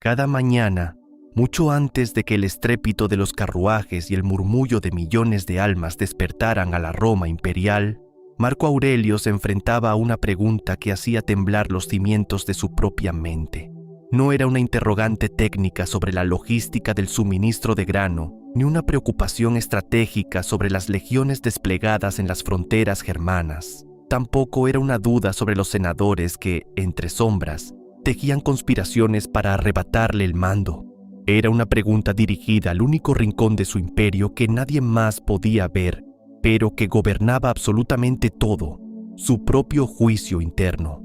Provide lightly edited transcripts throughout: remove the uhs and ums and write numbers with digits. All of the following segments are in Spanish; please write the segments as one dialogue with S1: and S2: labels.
S1: Cada mañana, mucho antes de que el estrépito de los carruajes y el murmullo de millones de almas despertaran a la Roma imperial, Marco Aurelio se enfrentaba a una pregunta que hacía temblar los cimientos de su propia mente. No era una interrogante técnica sobre la logística del suministro de grano, ni una preocupación estratégica sobre las legiones desplegadas en las fronteras germanas. Tampoco era una duda sobre los senadores que, entre sombras, tejían conspiraciones para arrebatarle el mando. Era una pregunta dirigida al único rincón de su imperio que nadie más podía ver, pero que gobernaba absolutamente todo, su propio juicio interno.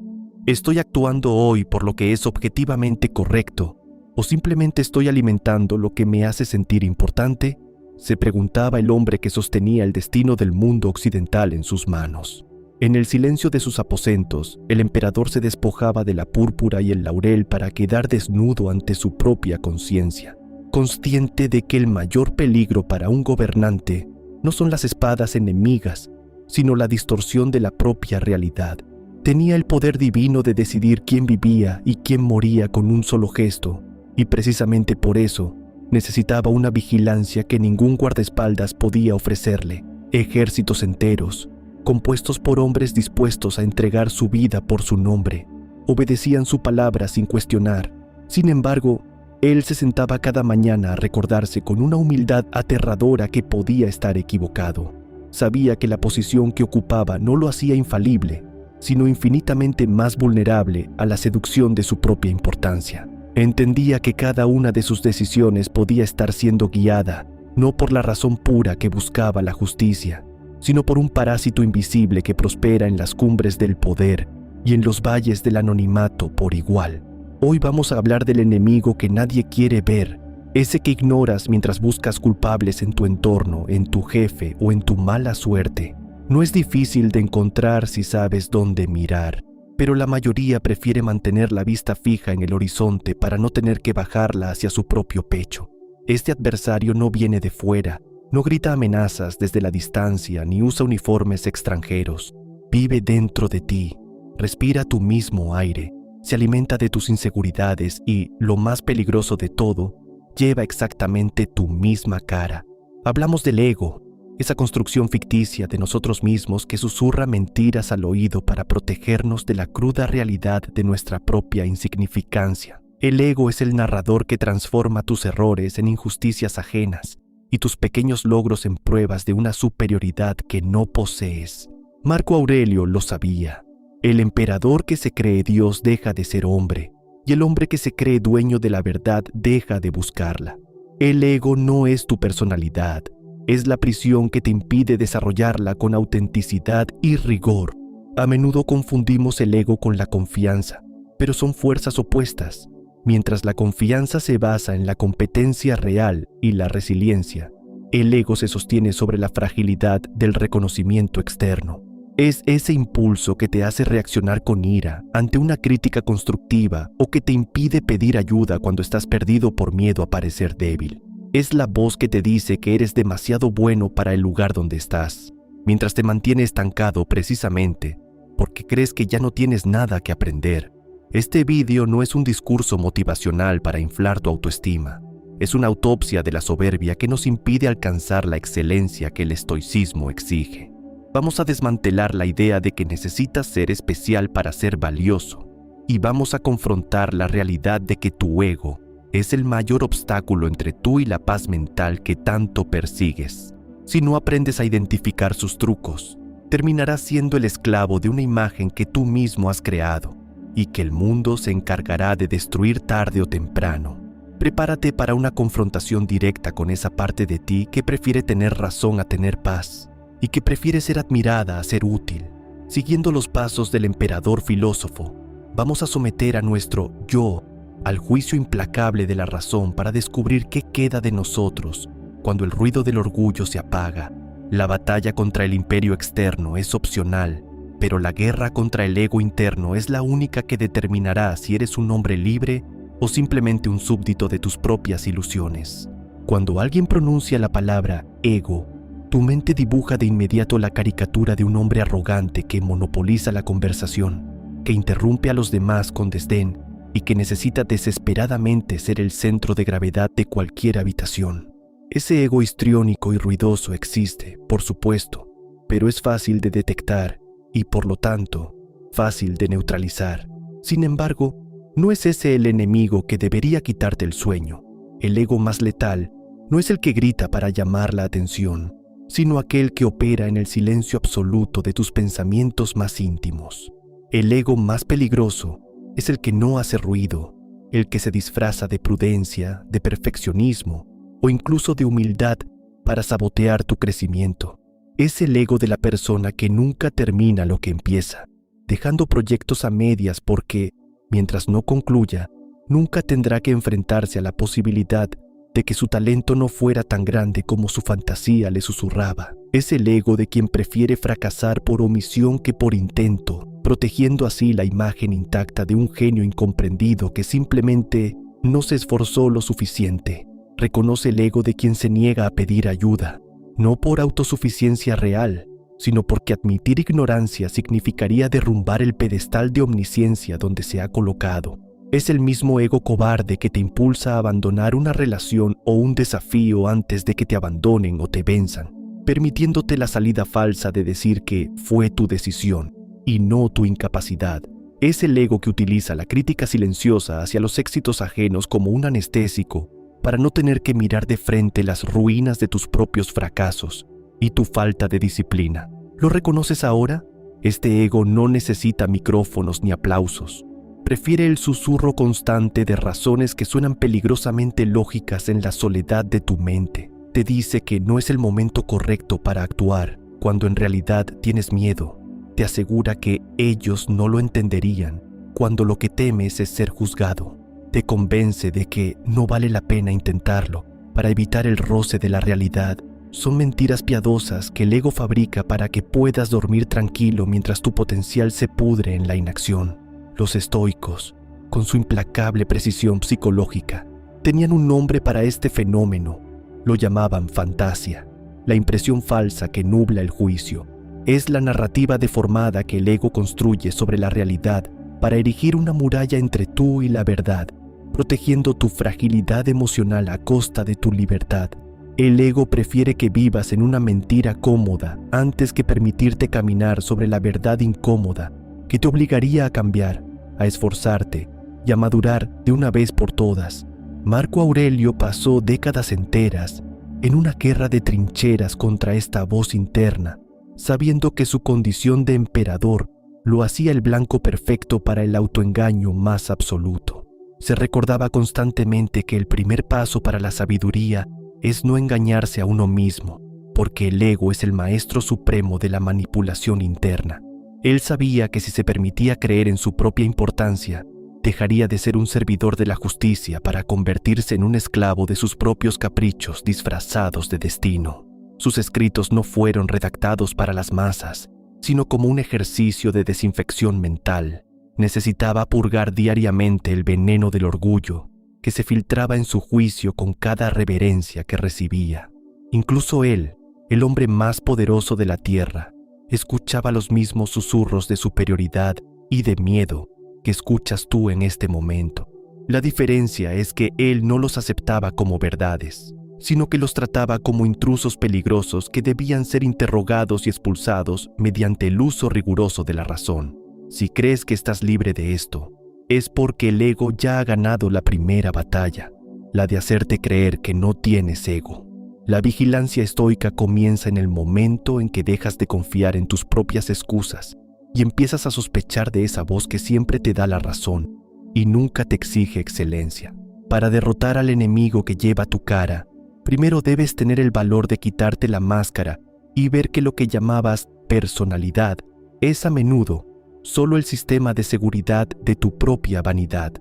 S1: ¿Estoy actuando hoy por lo que es objetivamente correcto, o simplemente estoy alimentando lo que me hace sentir importante?, se preguntaba el hombre que sostenía el destino del mundo occidental en sus manos. En el silencio de sus aposentos, el emperador se despojaba de la púrpura y el laurel para quedar desnudo ante su propia conciencia, consciente de que el mayor peligro para un gobernante no son las espadas enemigas, sino la distorsión de la propia realidad. Tenía el poder divino de decidir quién vivía y quién moría con un solo gesto, y precisamente por eso necesitaba una vigilancia que ningún guardaespaldas podía ofrecerle. Ejércitos enteros, compuestos por hombres dispuestos a entregar su vida por su nombre, obedecían su palabra sin cuestionar. Sin embargo, él se sentaba cada mañana a recordarse con una humildad aterradora que podía estar equivocado. Sabía que la posición que ocupaba no lo hacía infalible, sino infinitamente más vulnerable a la seducción de su propia importancia. Entendía que cada una de sus decisiones podía estar siendo guiada, no por la razón pura que buscaba la justicia, sino por un parásito invisible que prospera en las cumbres del poder y en los valles del anonimato por igual. Hoy vamos a hablar del enemigo que nadie quiere ver, ese que ignoras mientras buscas culpables en tu entorno, en tu jefe o en tu mala suerte. No es difícil de encontrar si sabes dónde mirar, pero la mayoría prefiere mantener la vista fija en el horizonte para no tener que bajarla hacia su propio pecho. Este adversario no viene de fuera, no grita amenazas desde la distancia ni usa uniformes extranjeros. Vive dentro de ti, respira tu mismo aire, se alimenta de tus inseguridades y, lo más peligroso de todo, lleva exactamente tu misma cara. Hablamos del ego, esa construcción ficticia de nosotros mismos que susurra mentiras al oído para protegernos de la cruda realidad de nuestra propia insignificancia. El ego es el narrador que transforma tus errores en injusticias ajenas y tus pequeños logros en pruebas de una superioridad que no posees. Marco Aurelio lo sabía. El emperador que se cree Dios deja de ser hombre, y el hombre que se cree dueño de la verdad deja de buscarla. El ego no es tu personalidad, es la prisión que te impide desarrollarla con autenticidad y rigor. A menudo confundimos el ego con la confianza, pero son fuerzas opuestas. Mientras la confianza se basa en la competencia real y la resiliencia, el ego se sostiene sobre la fragilidad del reconocimiento externo. Es ese impulso que te hace reaccionar con ira ante una crítica constructiva o que te impide pedir ayuda cuando estás perdido por miedo a parecer débil. Es la voz que te dice que eres demasiado bueno para el lugar donde estás, mientras te mantiene estancado precisamente porque crees que ya no tienes nada que aprender. Este vídeo no es un discurso motivacional para inflar tu autoestima. Es una autopsia de la soberbia que nos impide alcanzar la excelencia que el estoicismo exige. Vamos a desmantelar la idea de que necesitas ser especial para ser valioso y vamos a confrontar la realidad de que tu ego es el mayor obstáculo entre tú y la paz mental que tanto persigues. Si no aprendes a identificar sus trucos, terminarás siendo el esclavo de una imagen que tú mismo has creado y que el mundo se encargará de destruir tarde o temprano. Prepárate para una confrontación directa con esa parte de ti que prefiere tener razón a tener paz y que prefiere ser admirada a ser útil. Siguiendo los pasos del emperador filósofo, vamos a someter a nuestro yo al juicio implacable de la razón para descubrir qué queda de nosotros cuando el ruido del orgullo se apaga. La batalla contra el imperio externo es opcional, pero la guerra contra el ego interno es la única que determinará si eres un hombre libre o simplemente un súbdito de tus propias ilusiones. Cuando alguien pronuncia la palabra ego, tu mente dibuja de inmediato la caricatura de un hombre arrogante que monopoliza la conversación, que interrumpe a los demás con desdén y que necesita desesperadamente ser el centro de gravedad de cualquier habitación. Ese ego histriónico y ruidoso existe, por supuesto, pero es fácil de detectar y, por lo tanto, fácil de neutralizar. Sin embargo, no es ese el enemigo que debería quitarte el sueño. El ego más letal no es el que grita para llamar la atención, sino aquel que opera en el silencio absoluto de tus pensamientos más íntimos. El ego más peligroso es el que no hace ruido, el que se disfraza de prudencia, de perfeccionismo o incluso de humildad para sabotear tu crecimiento. Es el ego de la persona que nunca termina lo que empieza, dejando proyectos a medias porque, mientras no concluya, nunca tendrá que enfrentarse a la posibilidad de que su talento no fuera tan grande como su fantasía le susurraba. Es el ego de quien prefiere fracasar por omisión que por intento, protegiendo así la imagen intacta de un genio incomprendido que simplemente no se esforzó lo suficiente. Reconoce el ego de quien se niega a pedir ayuda, no por autosuficiencia real, sino porque admitir ignorancia significaría derrumbar el pedestal de omnisciencia donde se ha colocado. Es el mismo ego cobarde que te impulsa a abandonar una relación o un desafío antes de que te abandonen o te venzan, permitiéndote la salida falsa de decir que fue tu decisión y no tu incapacidad. Es el ego que utiliza la crítica silenciosa hacia los éxitos ajenos como un anestésico para no tener que mirar de frente las ruinas de tus propios fracasos y tu falta de disciplina. ¿Lo reconoces ahora? Este ego no necesita micrófonos ni aplausos. Prefiere el susurro constante de razones que suenan peligrosamente lógicas en la soledad de tu mente. Te dice que no es el momento correcto para actuar, cuando en realidad tienes miedo. Te asegura que ellos no lo entenderían, cuando lo que temes es ser juzgado. Te convence de que no vale la pena intentarlo para evitar el roce de la realidad. Son mentiras piadosas que el ego fabrica para que puedas dormir tranquilo mientras tu potencial se pudre en la inacción. Los estoicos, con su implacable precisión psicológica, tenían un nombre para este fenómeno. Lo llamaban fantasia, la impresión falsa que nubla el juicio. Es la narrativa deformada que el ego construye sobre la realidad para erigir una muralla entre tú y la verdad, protegiendo tu fragilidad emocional a costa de tu libertad. El ego prefiere que vivas en una mentira cómoda antes que permitirte caminar sobre la verdad incómoda que te obligaría a cambiar, a esforzarte y a madurar de una vez por todas. Marco Aurelio pasó décadas enteras en una guerra de trincheras contra esta voz interna, sabiendo que su condición de emperador lo hacía el blanco perfecto para el autoengaño más absoluto. Se recordaba constantemente que el primer paso para la sabiduría es no engañarse a uno mismo, porque el ego es el maestro supremo de la manipulación interna. Él sabía que si se permitía creer en su propia importancia, dejaría de ser un servidor de la justicia para convertirse en un esclavo de sus propios caprichos disfrazados de destino. Sus escritos no fueron redactados para las masas, sino como un ejercicio de desinfección mental. Necesitaba purgar diariamente el veneno del orgullo que se filtraba en su juicio con cada reverencia que recibía. Incluso él, el hombre más poderoso de la tierra, escuchaba los mismos susurros de superioridad y de miedo que escuchas tú en este momento. La diferencia es que él no los aceptaba como verdades, sino que los trataba como intrusos peligrosos que debían ser interrogados y expulsados mediante el uso riguroso de la razón. Si crees que estás libre de esto, es porque el ego ya ha ganado la primera batalla, la de hacerte creer que no tienes ego. La vigilancia estoica comienza en el momento en que dejas de confiar en tus propias excusas y empiezas a sospechar de esa voz que siempre te da la razón y nunca te exige excelencia. Para derrotar al enemigo que lleva tu cara, primero debes tener el valor de quitarte la máscara y ver que lo que llamabas personalidad es a menudo solo el sistema de seguridad de tu propia vanidad.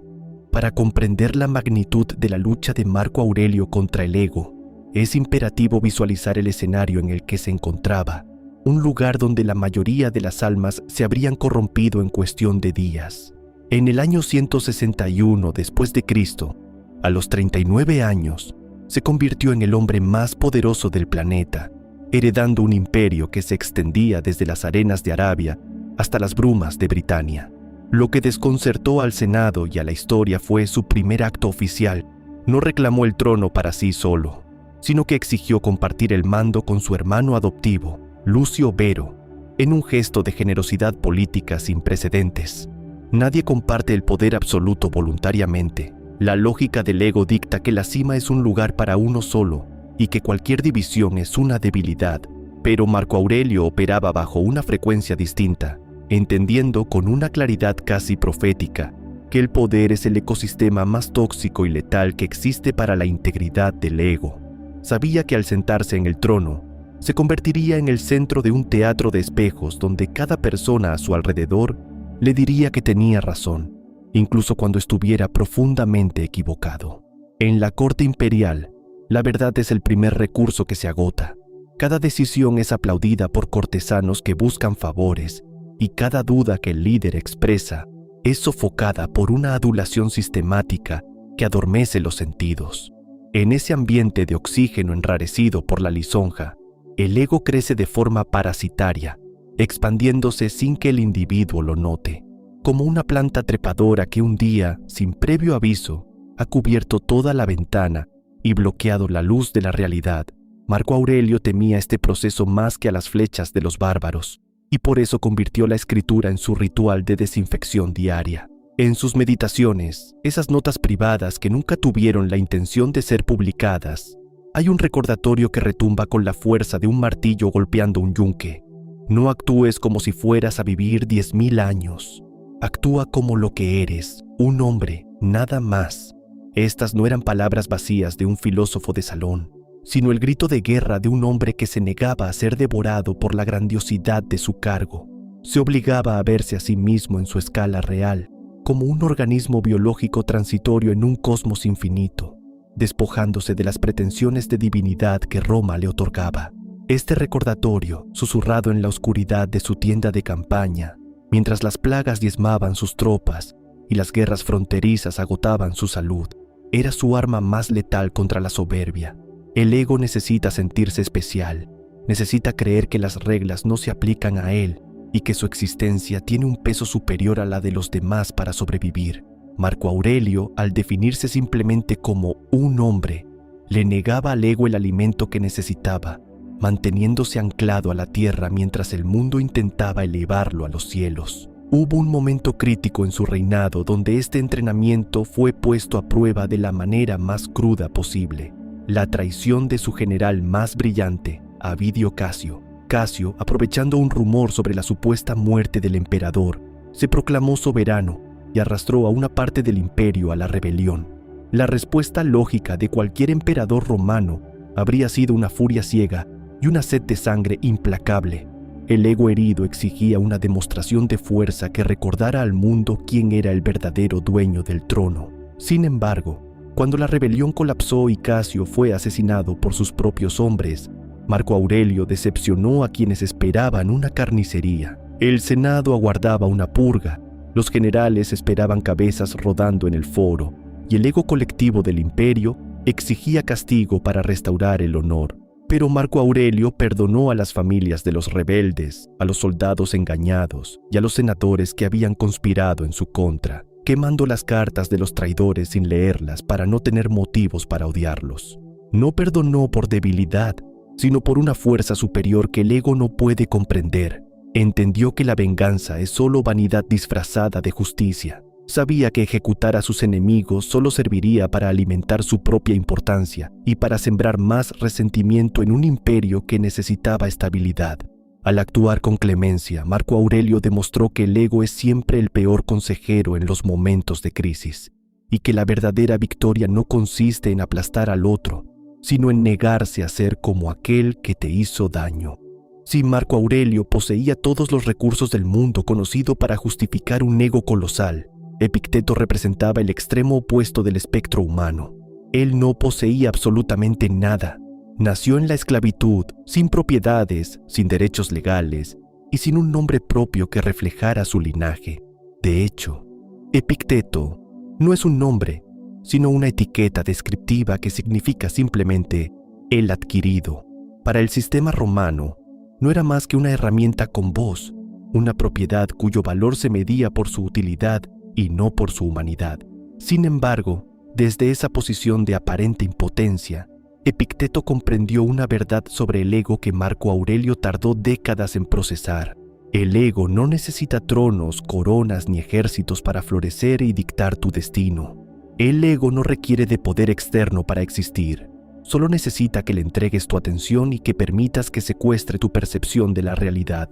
S1: Para comprender la magnitud de la lucha de Marco Aurelio contra el ego, es imperativo visualizar el escenario en el que se encontraba, un lugar donde la mayoría de las almas se habrían corrompido en cuestión de días. En el año 161 después de Cristo, a los 39 años, se convirtió en el hombre más poderoso del planeta, heredando un imperio que se extendía desde las arenas de Arabia hasta las brumas de Britania. Lo que desconcertó al Senado y a la historia fue su primer acto oficial. No reclamó el trono para sí solo, sino que exigió compartir el mando con su hermano adoptivo, Lucio Vero, en un gesto de generosidad política sin precedentes. Nadie comparte el poder absoluto voluntariamente. La lógica del ego dicta que la cima es un lugar para uno solo y que cualquier división es una debilidad, pero Marco Aurelio operaba bajo una frecuencia distinta, entendiendo con una claridad casi profética que el poder es el ecosistema más tóxico y letal que existe para la integridad del ego. Sabía que al sentarse en el trono, se convertiría en el centro de un teatro de espejos donde cada persona a su alrededor le diría que tenía razón, incluso cuando estuviera profundamente equivocado. En la corte imperial, la verdad es el primer recurso que se agota. Cada decisión es aplaudida por cortesanos que buscan favores, y cada duda que el líder expresa es sofocada por una adulación sistemática que adormece los sentidos. En ese ambiente de oxígeno enrarecido por la lisonja, el ego crece de forma parasitaria, expandiéndose sin que el individuo lo note, como una planta trepadora que un día, sin previo aviso, ha cubierto toda la ventana y bloqueado la luz de la realidad. Marco Aurelio temía este proceso más que a las flechas de los bárbaros, y por eso convirtió la escritura en su ritual de desinfección diaria. En sus meditaciones, esas notas privadas que nunca tuvieron la intención de ser publicadas, hay un recordatorio que retumba con la fuerza de un martillo golpeando un yunque. No actúes como si fueras a vivir 10.000 años. Actúa como lo que eres, un hombre, nada más. Estas no eran palabras vacías de un filósofo de salón, sino el grito de guerra de un hombre que se negaba a ser devorado por la grandiosidad de su cargo. Se obligaba a verse a sí mismo en su escala real, como un organismo biológico transitorio en un cosmos infinito, despojándose de las pretensiones de divinidad que Roma le otorgaba. Este recordatorio, susurrado en la oscuridad de su tienda de campaña, mientras las plagas diezmaban sus tropas y las guerras fronterizas agotaban su salud, era su arma más letal contra la soberbia. El ego necesita sentirse especial, necesita creer que las reglas no se aplican a él y que su existencia tiene un peso superior a la de los demás para sobrevivir. Marco Aurelio, al definirse simplemente como un hombre, le negaba al ego el alimento que necesitaba, manteniéndose anclado a la tierra mientras el mundo intentaba elevarlo a los cielos. Hubo un momento crítico en su reinado donde este entrenamiento fue puesto a prueba de la manera más cruda posible: la traición de su general más brillante, Avidio Casio. Casio, aprovechando un rumor sobre la supuesta muerte del emperador, se proclamó soberano y arrastró a una parte del imperio a la rebelión. La respuesta lógica de cualquier emperador romano habría sido una furia ciega y una sed de sangre implacable. El ego herido exigía una demostración de fuerza que recordara al mundo quién era el verdadero dueño del trono. Sin embargo, cuando la rebelión colapsó y Casio fue asesinado por sus propios hombres, Marco Aurelio decepcionó a quienes esperaban una carnicería. El Senado aguardaba una purga, los generales esperaban cabezas rodando en el foro, y el ego colectivo del imperio exigía castigo para restaurar el honor. Pero Marco Aurelio perdonó a las familias de los rebeldes, a los soldados engañados y a los senadores que habían conspirado en su contra, quemando las cartas de los traidores sin leerlas para no tener motivos para odiarlos. No perdonó por debilidad, sino por una fuerza superior que el ego no puede comprender. Entendió que la venganza es solo vanidad disfrazada de justicia. Sabía que ejecutar a sus enemigos solo serviría para alimentar su propia importancia y para sembrar más resentimiento en un imperio que necesitaba estabilidad. Al actuar con clemencia, Marco Aurelio demostró que el ego es siempre el peor consejero en los momentos de crisis, y que la verdadera victoria no consiste en aplastar al otro, sino en negarse a ser como aquel que te hizo daño. Si Marco Aurelio poseía todos los recursos del mundo conocido para justificar un ego colosal, Epicteto representaba el extremo opuesto del espectro humano. Él no poseía absolutamente nada. Nació en la esclavitud, sin propiedades, sin derechos legales y sin un nombre propio que reflejara su linaje. De hecho, Epicteto no es un nombre, sino una etiqueta descriptiva que significa simplemente el adquirido. Para el sistema romano, no era más que una herramienta con voz, una propiedad cuyo valor se medía por su utilidad y no por su humanidad. Sin embargo, desde esa posición de aparente impotencia, Epicteto comprendió una verdad sobre el ego que Marco Aurelio tardó décadas en procesar. El ego no necesita tronos, coronas ni ejércitos para florecer y dictar tu destino. El ego no requiere de poder externo para existir. Solo necesita que le entregues tu atención y que permitas que secuestre tu percepción de la realidad.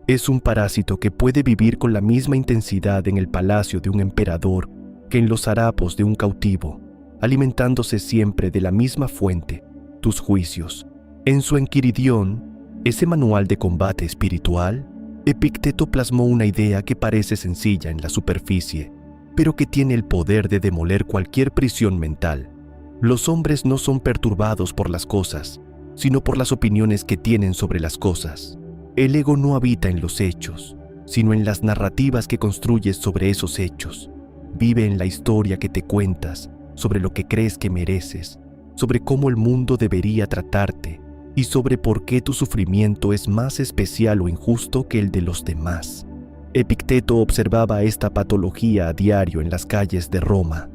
S1: Es un parásito que puede vivir con la misma intensidad en el palacio de un emperador que en los harapos de un cautivo, alimentándose siempre de la misma fuente, tus juicios. En su Enquiridión, ese manual de combate espiritual, Epicteto plasmó una idea que parece sencilla en la superficie, pero que tiene el poder de demoler cualquier prisión mental. Los hombres no son perturbados por las cosas, sino por las opiniones que tienen sobre las cosas. El ego no habita en los hechos, sino en las narrativas que construyes sobre esos hechos. Vive en la historia que te cuentas, sobre lo que crees que mereces, sobre cómo el mundo debería tratarte y sobre por qué tu sufrimiento es más especial o injusto que el de los demás. Epicteto observaba esta patología a diario en las calles de Roma.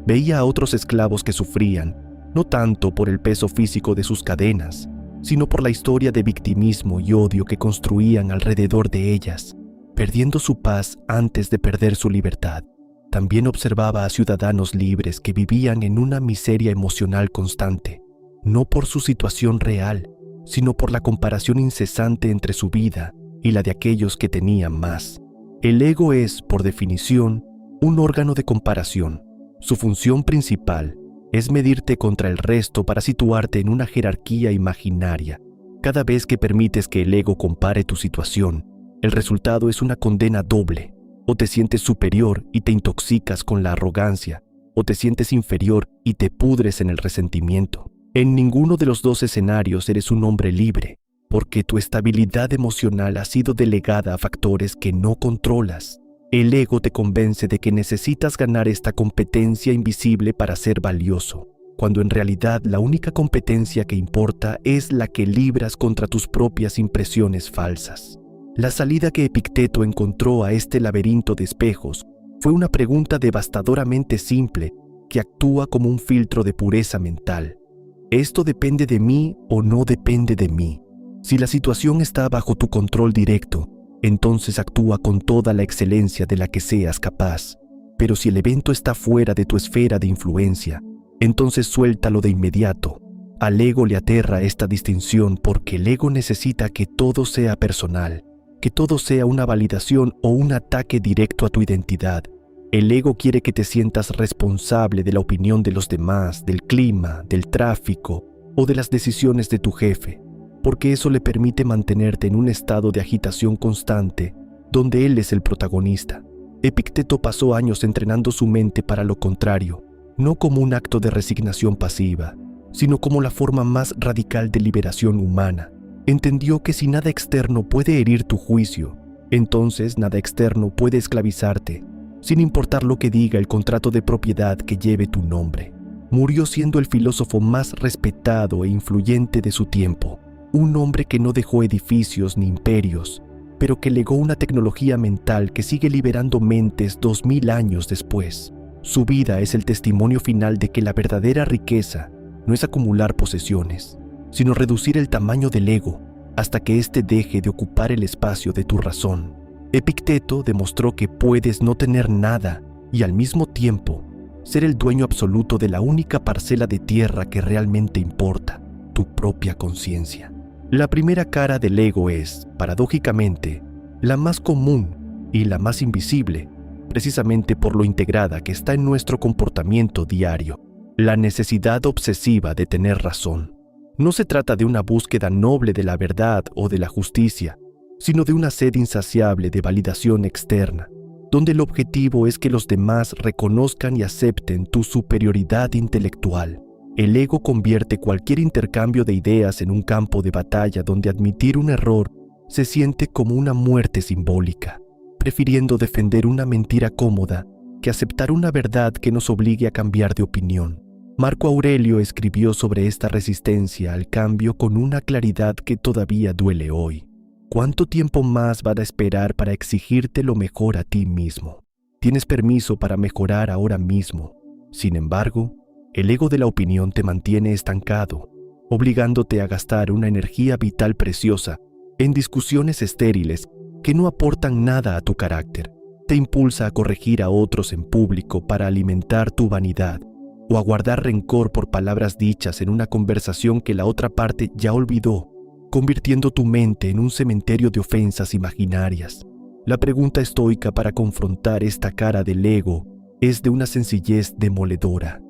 S1: Veía a otros esclavos que sufrían, no tanto por el peso físico de sus cadenas, sino por la historia de victimismo y odio que construían alrededor de ellas, perdiendo su paz antes de perder su libertad. También observaba a ciudadanos libres que vivían en una miseria emocional constante, no por su situación real, sino por la comparación incesante entre su vida y la de aquellos que tenían más. El ego es, por definición, un órgano de comparación. Su función principal es medirte contra el resto para situarte en una jerarquía imaginaria. Cada vez que permites que el ego compare tu situación, el resultado es una condena doble. O te sientes superior y te intoxicas con la arrogancia, o te sientes inferior y te pudres en el resentimiento. En ninguno de los dos escenarios eres un hombre libre, porque tu estabilidad emocional ha sido delegada a factores que no controlas. El ego te convence de que necesitas ganar esta competencia invisible para ser valioso, cuando en realidad la única competencia que importa es la que libras contra tus propias impresiones falsas. La salida que Epicteto encontró a este laberinto de espejos fue una pregunta devastadoramente simple que actúa como un filtro de pureza mental. ¿Esto depende de mí o no depende de mí? Si la situación está bajo tu control directo, entonces actúa con toda la excelencia de la que seas capaz. Pero si el evento está fuera de tu esfera de influencia, entonces suéltalo de inmediato. Al ego le aterra esta distinción porque el ego necesita que todo sea personal, que todo sea una validación o un ataque directo a tu identidad. El ego quiere que te sientas responsable de la opinión de los demás, del clima, del tráfico o de las decisiones de tu jefe, porque eso le permite mantenerte en un estado de agitación constante, donde él es el protagonista. Epicteto pasó años entrenando su mente para lo contrario, no como un acto de resignación pasiva, sino como la forma más radical de liberación humana. Entendió que si nada externo puede herir tu juicio, entonces nada externo puede esclavizarte, sin importar lo que diga el contrato de propiedad que lleve tu nombre. Murió siendo el filósofo más respetado e influyente de su tiempo, un hombre que no dejó edificios ni imperios, pero que legó una tecnología mental que sigue liberando mentes 2000 años después. Su vida es el testimonio final de que la verdadera riqueza no es acumular posesiones, sino reducir el tamaño del ego hasta que éste deje de ocupar el espacio de tu razón. Epicteto demostró que puedes no tener nada y al mismo tiempo ser el dueño absoluto de la única parcela de tierra que realmente importa, tu propia conciencia. La primera cara del ego es, paradójicamente, la más común y la más invisible, precisamente por lo integrada que está en nuestro comportamiento diario, la necesidad obsesiva de tener razón. No se trata de una búsqueda noble de la verdad o de la justicia, sino de una sed insaciable de validación externa, donde el objetivo es que los demás reconozcan y acepten tu superioridad intelectual. El ego convierte cualquier intercambio de ideas en un campo de batalla donde admitir un error se siente como una muerte simbólica, prefiriendo defender una mentira cómoda que aceptar una verdad que nos obligue a cambiar de opinión. Marco Aurelio escribió sobre esta resistencia al cambio con una claridad que todavía duele hoy. ¿Cuánto tiempo más van a esperar para exigirte lo mejor a ti mismo? Tienes permiso para mejorar ahora mismo. Sin embargo, el ego de la opinión te mantiene estancado, obligándote a gastar una energía vital preciosa en discusiones estériles que no aportan nada a tu carácter. Te impulsa a corregir a otros en público para alimentar tu vanidad o a guardar rencor por palabras dichas en una conversación que la otra parte ya olvidó, convirtiendo tu mente en un cementerio de ofensas imaginarias. La pregunta estoica para confrontar esta cara del ego es de una sencillez demoledora.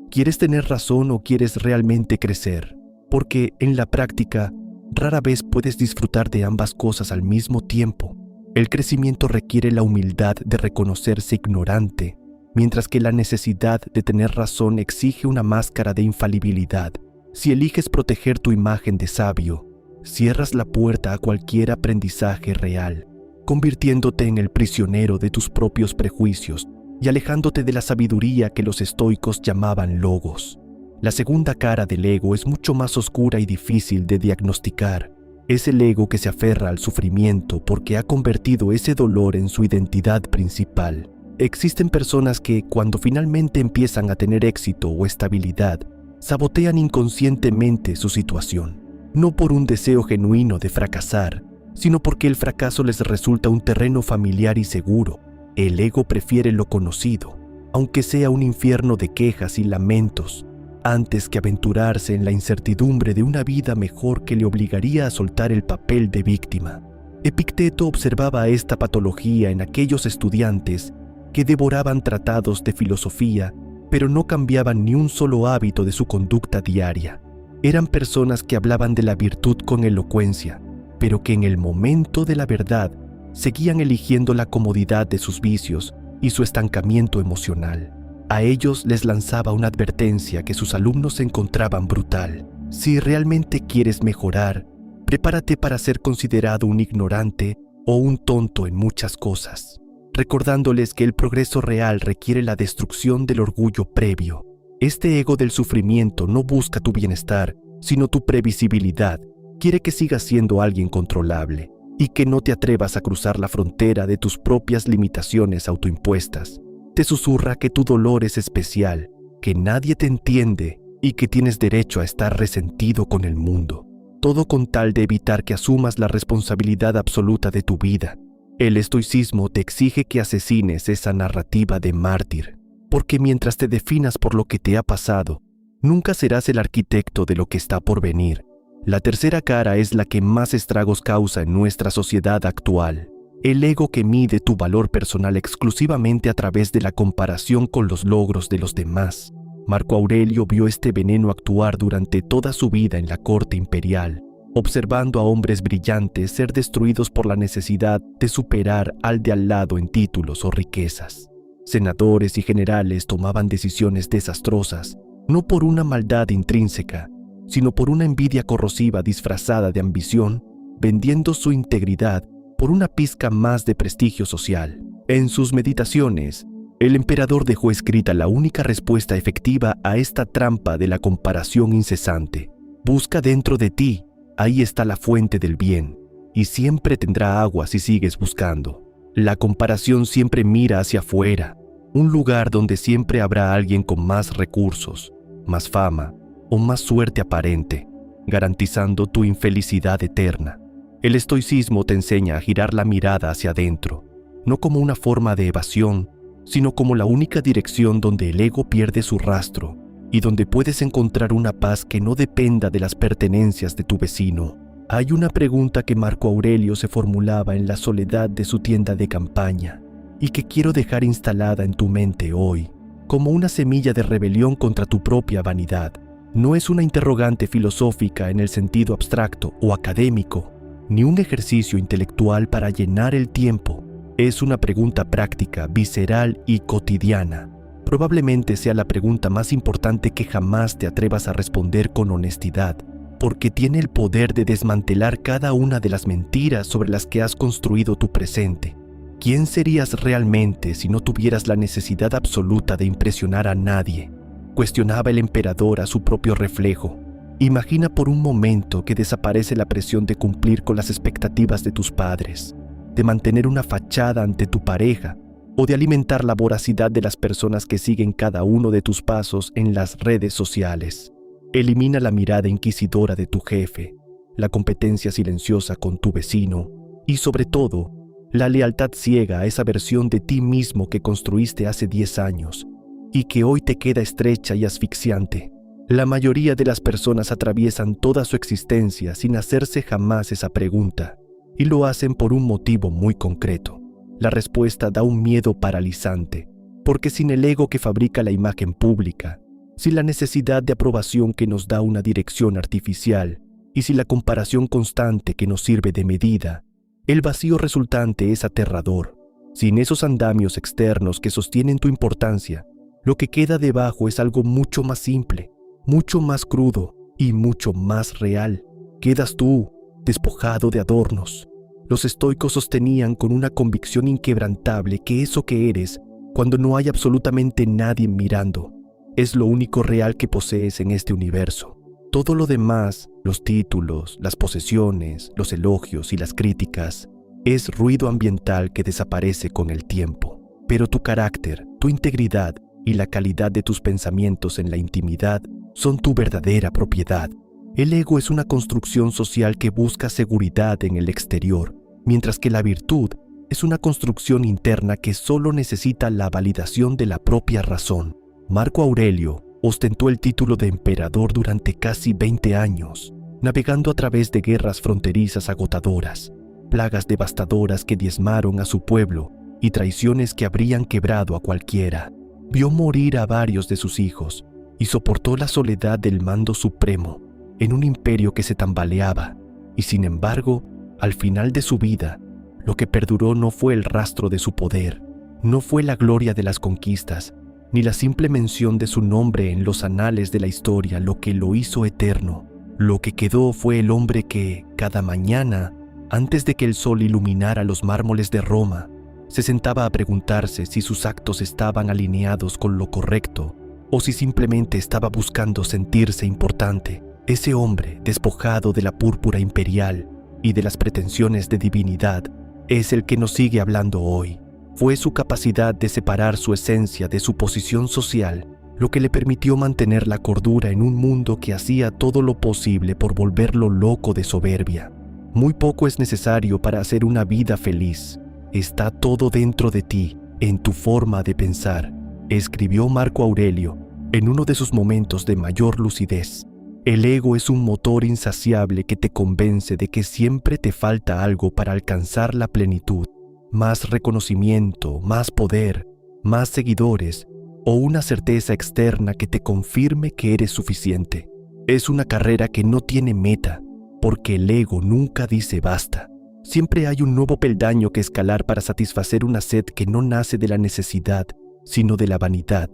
S1: ¿Quieres tener razón o quieres realmente crecer? Porque en la práctica, rara vez puedes disfrutar de ambas cosas al mismo tiempo. El crecimiento requiere la humildad de reconocerse ignorante, mientras que la necesidad de tener razón exige una máscara de infalibilidad. Si eliges proteger tu imagen de sabio, cierras la puerta a cualquier aprendizaje real, convirtiéndote en el prisionero de tus propios prejuicios y alejándote de la sabiduría que los estoicos llamaban logos. La segunda cara del ego es mucho más oscura y difícil de diagnosticar. Es el ego que se aferra al sufrimiento porque ha convertido ese dolor en su identidad principal. Existen personas que, cuando finalmente empiezan a tener éxito o estabilidad, sabotean inconscientemente su situación. No por un deseo genuino de fracasar, sino porque el fracaso les resulta un terreno familiar y seguro. El ego prefiere lo conocido, aunque sea un infierno de quejas y lamentos, antes que aventurarse en la incertidumbre de una vida mejor que le obligaría a soltar el papel de víctima. Epicteto observaba esta patología en aquellos estudiantes que devoraban tratados de filosofía, pero no cambiaban ni un solo hábito de su conducta diaria. Eran personas que hablaban de la virtud con elocuencia, pero que en el momento de la verdad seguían eligiendo la comodidad de sus vicios y su estancamiento emocional. A ellos les lanzaba una advertencia que sus alumnos encontraban brutal. Si realmente quieres mejorar, prepárate para ser considerado un ignorante o un tonto en muchas cosas, recordándoles que el progreso real requiere la destrucción del orgullo previo. Este ego del sufrimiento no busca tu bienestar, sino tu previsibilidad. Quiere que sigas siendo alguien controlable y que no te atrevas a cruzar la frontera de tus propias limitaciones autoimpuestas. Te susurra que tu dolor es especial, que nadie te entiende y que tienes derecho a estar resentido con el mundo. Todo con tal de evitar que asumas la responsabilidad absoluta de tu vida. El estoicismo te exige que asesines esa narrativa de mártir, porque mientras te definas por lo que te ha pasado, nunca serás el arquitecto de lo que está por venir. La tercera cara es la que más estragos causa en nuestra sociedad actual. El ego que mide tu valor personal exclusivamente a través de la comparación con los logros de los demás. Marco Aurelio vio este veneno actuar durante toda su vida en la corte imperial, observando a hombres brillantes ser destruidos por la necesidad de superar al de al lado en títulos o riquezas. Senadores y generales tomaban decisiones desastrosas, no por una maldad intrínseca, sino por una envidia corrosiva disfrazada de ambición, vendiendo su integridad por una pizca más de prestigio social. En sus meditaciones, el emperador dejó escrita la única respuesta efectiva a esta trampa de la comparación incesante. Busca dentro de ti, ahí está la fuente del bien, y siempre tendrá agua si sigues buscando. La comparación siempre mira hacia afuera, un lugar donde siempre habrá alguien con más recursos, más fama o más suerte aparente, garantizando tu infelicidad eterna. El estoicismo te enseña a girar la mirada hacia adentro, no como una forma de evasión, sino como la única dirección donde el ego pierde su rastro y donde puedes encontrar una paz que no dependa de las pertenencias de tu vecino. Hay una pregunta que Marco Aurelio se formulaba en la soledad de su tienda de campaña y que quiero dejar instalada en tu mente hoy, como una semilla de rebelión contra tu propia vanidad. No es una interrogante filosófica en el sentido abstracto o académico, ni un ejercicio intelectual para llenar el tiempo. Es una pregunta práctica, visceral y cotidiana. Probablemente sea la pregunta más importante que jamás te atrevas a responder con honestidad, porque tiene el poder de desmantelar cada una de las mentiras sobre las que has construido tu presente. ¿Quién serías realmente si no tuvieras la necesidad absoluta de impresionar a nadie?, cuestionaba el emperador a su propio reflejo, Imagina por un momento que desaparece la presión de cumplir con las expectativas de tus padres, de mantener una fachada ante tu pareja o de alimentar la voracidad de las personas que siguen cada uno de tus pasos en las redes sociales. Elimina la mirada inquisidora de tu jefe, la competencia silenciosa con tu vecino y, sobre todo, la lealtad ciega a esa versión de ti mismo que construiste hace 10 años y que hoy te queda estrecha y asfixiante. La mayoría de las personas atraviesan toda su existencia sin hacerse jamás esa pregunta, y lo hacen por un motivo muy concreto. La respuesta da un miedo paralizante, porque sin el ego que fabrica la imagen pública, sin la necesidad de aprobación que nos da una dirección artificial, y sin la comparación constante que nos sirve de medida, el vacío resultante es aterrador. Sin esos andamios externos que sostienen tu importancia, lo que queda debajo es algo mucho más simple, mucho más crudo y mucho más real. Quedas tú, despojado de adornos. Los estoicos sostenían con una convicción inquebrantable que eso que eres, cuando no hay absolutamente nadie mirando, es lo único real que posees en este universo. Todo lo demás, los títulos, las posesiones, los elogios y las críticas, es ruido ambiental que desaparece con el tiempo. Pero tu carácter, tu integridad y la calidad de tus pensamientos en la intimidad son tu verdadera propiedad. El ego es una construcción social que busca seguridad en el exterior, mientras que la virtud es una construcción interna que solo necesita la validación de la propia razón. Marco Aurelio ostentó el título de emperador durante casi 20 años, navegando a través de guerras fronterizas agotadoras, plagas devastadoras que diezmaron a su pueblo y traiciones que habrían quebrado a cualquiera. Vio morir a varios de sus hijos y soportó la soledad del mando supremo en un imperio que se tambaleaba, y sin embargo, al final de su vida, lo que perduró no fue el rastro de su poder, no fue la gloria de las conquistas, ni la simple mención de su nombre en los anales de la historia lo que lo hizo eterno. Lo que quedó fue el hombre que, cada mañana, antes de que el sol iluminara los mármoles de Roma, se sentaba a preguntarse si sus actos estaban alineados con lo correcto o si simplemente estaba buscando sentirse importante. Ese hombre, despojado de la púrpura imperial y de las pretensiones de divinidad, es el que nos sigue hablando hoy. Fue su capacidad de separar su esencia de su posición social lo que le permitió mantener la cordura en un mundo que hacía todo lo posible por volverlo loco de soberbia. Muy poco es necesario para hacer una vida feliz. Está todo dentro de ti, en tu forma de pensar, escribió Marco Aurelio en uno de sus momentos de mayor lucidez. El ego es un motor insaciable que te convence de que siempre te falta algo para alcanzar la plenitud. Más reconocimiento, más poder, más seguidores o una certeza externa que te confirme que eres suficiente. Es una carrera que no tiene meta, porque el ego nunca dice basta. Siempre hay un nuevo peldaño que escalar para satisfacer una sed que no nace de la necesidad, sino de la vanidad.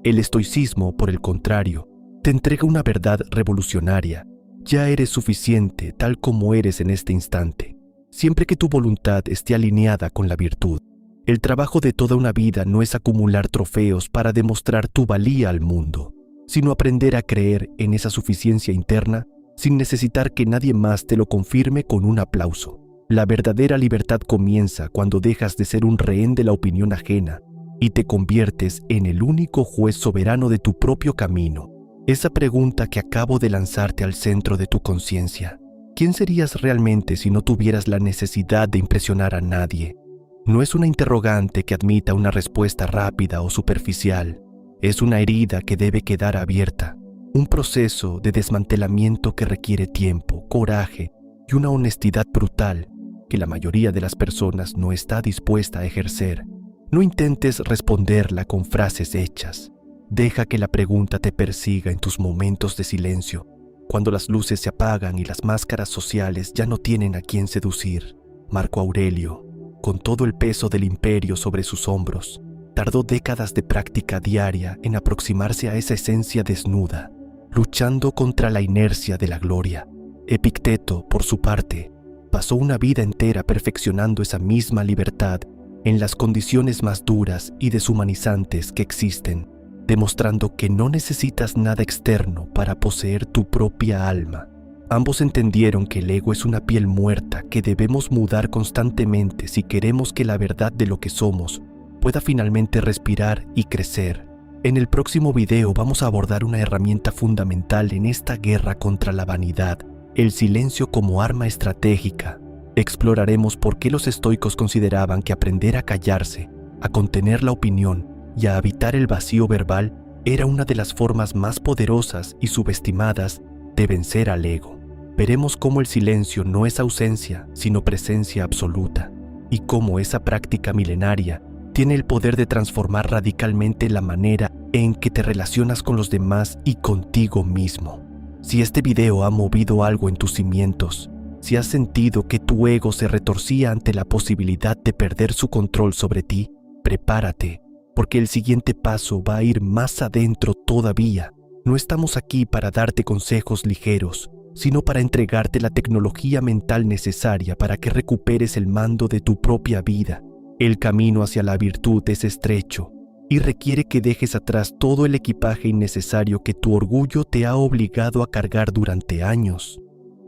S1: El estoicismo, por el contrario, te entrega una verdad revolucionaria. Ya eres suficiente tal como eres en este instante, siempre que tu voluntad esté alineada con la virtud. El trabajo de toda una vida no es acumular trofeos para demostrar tu valía al mundo, sino aprender a creer en esa suficiencia interna sin necesitar que nadie más te lo confirme con un aplauso. La verdadera libertad comienza cuando dejas de ser un rehén de la opinión ajena y te conviertes en el único juez soberano de tu propio camino. Esa pregunta que acabo de lanzarte al centro de tu conciencia. ¿Quién serías realmente si no tuvieras la necesidad de impresionar a nadie? No es una interrogante que admita una respuesta rápida o superficial. Es una herida que debe quedar abierta. Un proceso de desmantelamiento que requiere tiempo, coraje y una honestidad brutal que la mayoría de las personas no está dispuesta a ejercer. No intentes responderla con frases hechas. Deja que la pregunta te persiga en tus momentos de silencio, cuando las luces se apagan y las máscaras sociales ya no tienen a quién seducir. Marco Aurelio, con todo el peso del imperio sobre sus hombros, tardó décadas de práctica diaria en aproximarse a esa esencia desnuda, luchando contra la inercia de la gloria. Epicteto, por su parte, pasó una vida entera perfeccionando esa misma libertad en las condiciones más duras y deshumanizantes que existen. demostrando que no necesitas nada externo para poseer tu propia alma. Ambos entendieron que el ego es una piel muerta que debemos mudar constantemente si queremos que la verdad de lo que somos pueda finalmente respirar y crecer. En el próximo video vamos a abordar una herramienta fundamental en esta guerra contra la vanidad, el silencio como arma estratégica. Exploraremos por qué los estoicos consideraban que aprender a callarse, a contener la opinión y a habitar el vacío verbal era una de las formas más poderosas y subestimadas de vencer al ego. Veremos cómo el silencio no es ausencia, sino presencia absoluta, y cómo esa práctica milenaria tiene el poder de transformar radicalmente la manera en que te relacionas con los demás y contigo mismo. Si este video ha movido algo en tus cimientos, si has sentido que tu ego se retorcía ante la posibilidad de perder su control sobre ti, prepárate, porque el siguiente paso va a ir más adentro todavía. No estamos aquí para darte consejos ligeros, sino para entregarte la tecnología mental necesaria para que recuperes el mando de tu propia vida. El camino hacia la virtud es estrecho y requiere que dejes atrás todo el equipaje innecesario que tu orgullo te ha obligado a cargar durante años.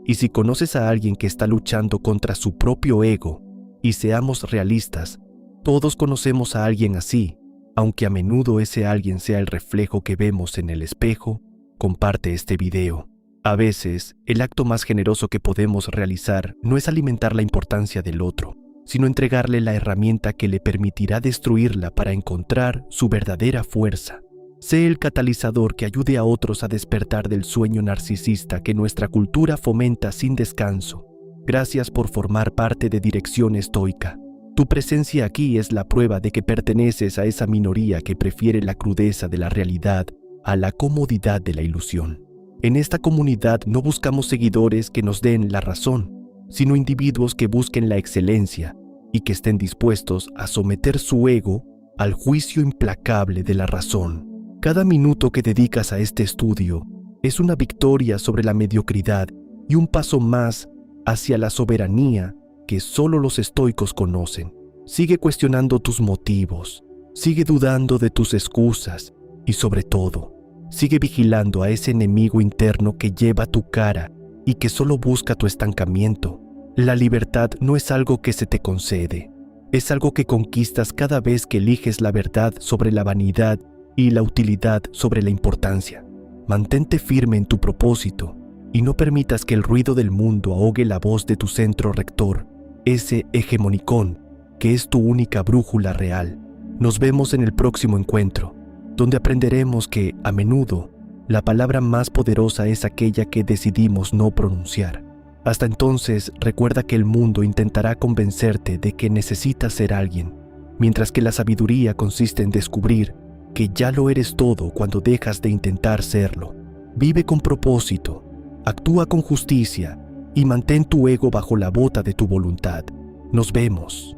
S1: Y si conoces a alguien que está luchando contra su propio ego, y seamos realistas, todos conocemos a alguien así, aunque a menudo ese alguien sea el reflejo que vemos en el espejo, comparte este video. A veces, el acto más generoso que podemos realizar no es alimentar la importancia del otro, sino entregarle la herramienta que le permitirá destruirla para encontrar su verdadera fuerza. Sé el catalizador que ayude a otros a despertar del sueño narcisista que nuestra cultura fomenta sin descanso. Gracias por formar parte de Dirección Estoica. Tu presencia aquí es la prueba de que perteneces a esa minoría que prefiere la crudeza de la realidad a la comodidad de la ilusión. En esta comunidad no buscamos seguidores que nos den la razón, sino individuos que busquen la excelencia y que estén dispuestos a someter su ego al juicio implacable de la razón. Cada minuto que dedicas a este estudio es una victoria sobre la mediocridad y un paso más hacia la soberanía que solo los estoicos conocen. Sigue cuestionando tus motivos, sigue dudando de tus excusas y sobre todo, sigue vigilando a ese enemigo interno que lleva tu cara y que solo busca tu estancamiento. La libertad no es algo que se te concede, es algo que conquistas cada vez que eliges la verdad sobre la vanidad y la utilidad sobre la importancia. Mantente firme en tu propósito y no permitas que el ruido del mundo ahogue la voz de tu centro rector, ese hegemonicón que es tu única brújula real. Nos vemos en el próximo encuentro, donde aprenderemos que, a menudo, la palabra más poderosa es aquella que decidimos no pronunciar. Hasta entonces, recuerda que el mundo intentará convencerte de que necesitas ser alguien, mientras que la sabiduría consiste en descubrir que ya lo eres todo cuando dejas de intentar serlo. Vive con propósito, actúa con justicia y mantén tu ego bajo la bota de tu voluntad. Nos vemos.